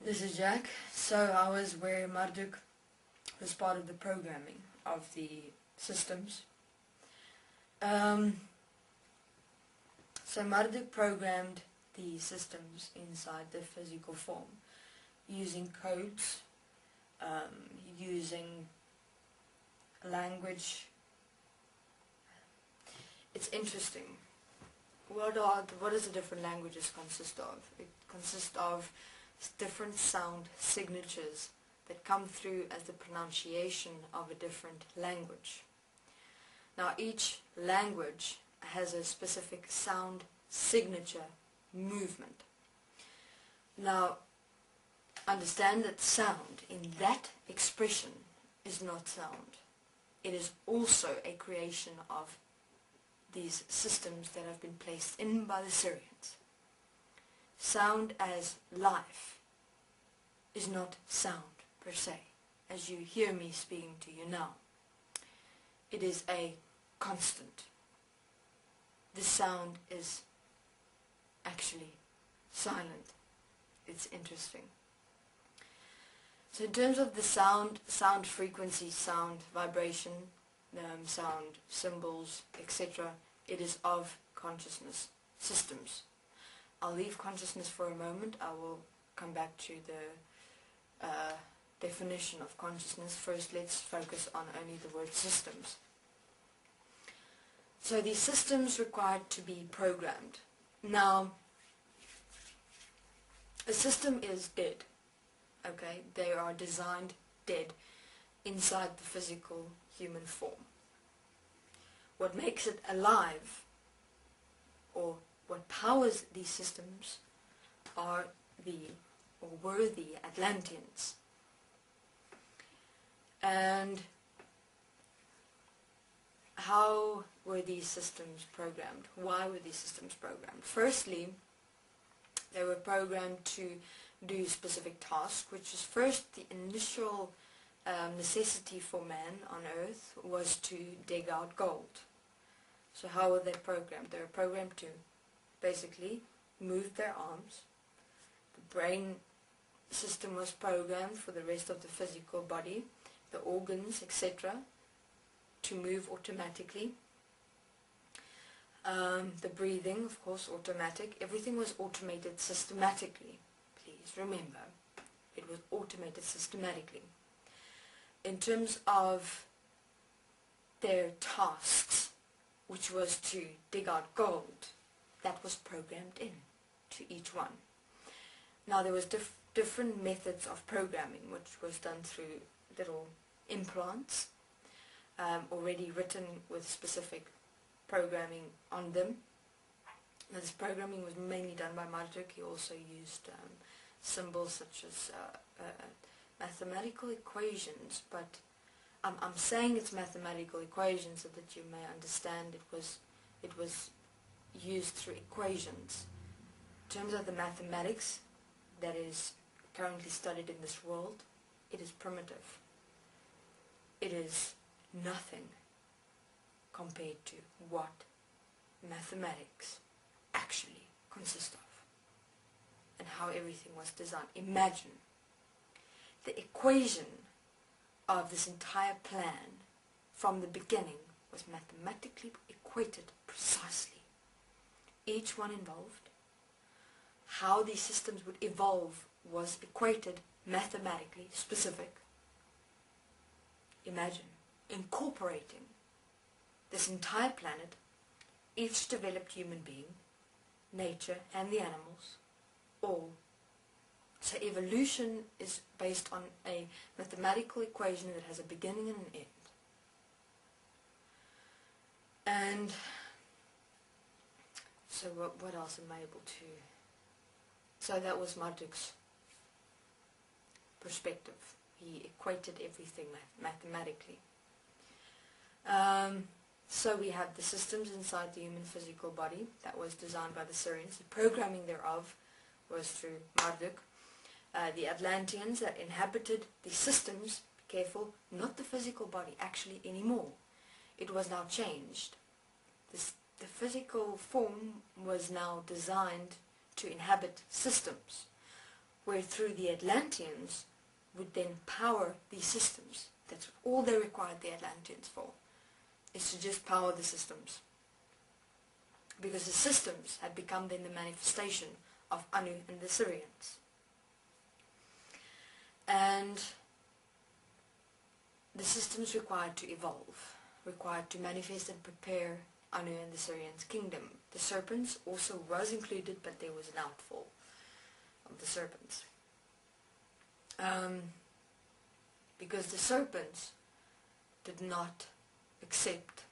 This is Jack. So I was where Marduk was part of the programming of the systems. So Marduk programmed the systems inside the physical form using codes, using language. It's interesting. What does the different languages consist of? It consists of different sound signatures that come through as the pronunciation of a different language. Now each language has a specific sound signature movement. Now understand that sound in that expression is not sound. It is also a creation of these systems that have been placed in by the Syrians. Sound as life is not sound per se, as you hear me speaking to you now. It is a constant. This sound is actually silent. It's interesting. So in terms of the sound frequency, sound vibration, sound symbols, etc., it is of consciousness systems. I'll leave consciousness for a moment. I will come back to the definition of consciousness. First, let's focus on only the word systems. So these systems required to be programmed. Now, a system is dead. Okay, they are designed dead inside the physical human form. What makes it alive, or what powers these systems, were the Atlanteans. And how were these systems programmed? Why were these systems programmed? Firstly, they were programmed to do specific tasks, which is first the initial necessity for man on earth was to dig out gold. So how were they programmed? They were programmed to basically move their arms. The brain system was programmed for the rest of the physical body, the organs, etc., to move automatically. The breathing, of course, automatic. Everything was automated systematically. Please remember, it was automated systematically. In terms of their tasks, which was to dig out gold, that was programmed in to each one. Now there was different methods of programming, which was done through little implants, already written with specific programming on them. Now this programming was mainly done by Marduk. He also used symbols such as mathematical equations, but I'm saying it's mathematical equations so that you may understand it was used through equations. In terms of the mathematics that is currently studied in this world, it is primitive. It is nothing compared to what mathematics actually consists of and how everything was designed. Imagine the equation of this entire plan from the beginning was mathematically equated precisely. Each one involved. How these systems would evolve was equated mathematically specific. Imagine incorporating this entire planet, each developed human being, nature and the animals, all. So evolution is based on a mathematical equation that has a beginning and an end. And so what else am I able to... So that was Marduk's perspective. He equated everything mathematically. So we have the systems inside the human physical body that was designed by the Syrians. The programming thereof was through Marduk. The Atlanteans that inhabited the systems, be careful, not the physical body actually anymore. It was now changed. The physical form was now designed to inhabit systems. where through the Atlanteans would then power these systems. That's all they required the Atlanteans for, is to just power the systems. Because the systems had become then the manifestation of Anu and the Syrians. And the systems required to evolve, required to manifest and prepare Anu and the Syrians' kingdom. The serpents also was included, but there was an outfall of the serpents. Because the serpents did not accept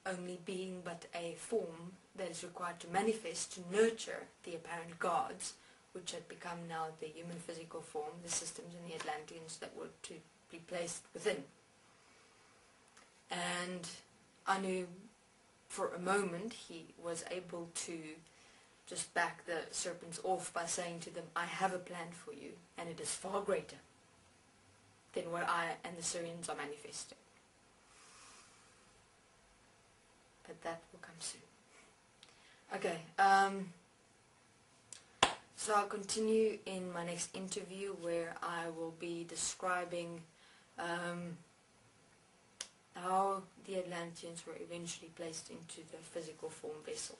only being but a form that is required to manifest, to nurture the apparent gods, which had become now the human physical form, the systems and the Atlanteans that were to be placed within. And Anu, for a moment, he was able to just back the serpents off by saying to them, I have a plan for you, and it is far greater than what I and the Syrians are manifesting. But that will come soon. Okay, so I'll continue in my next interview, where I will be describing how the Atlanteans were eventually placed into the physical form vessel.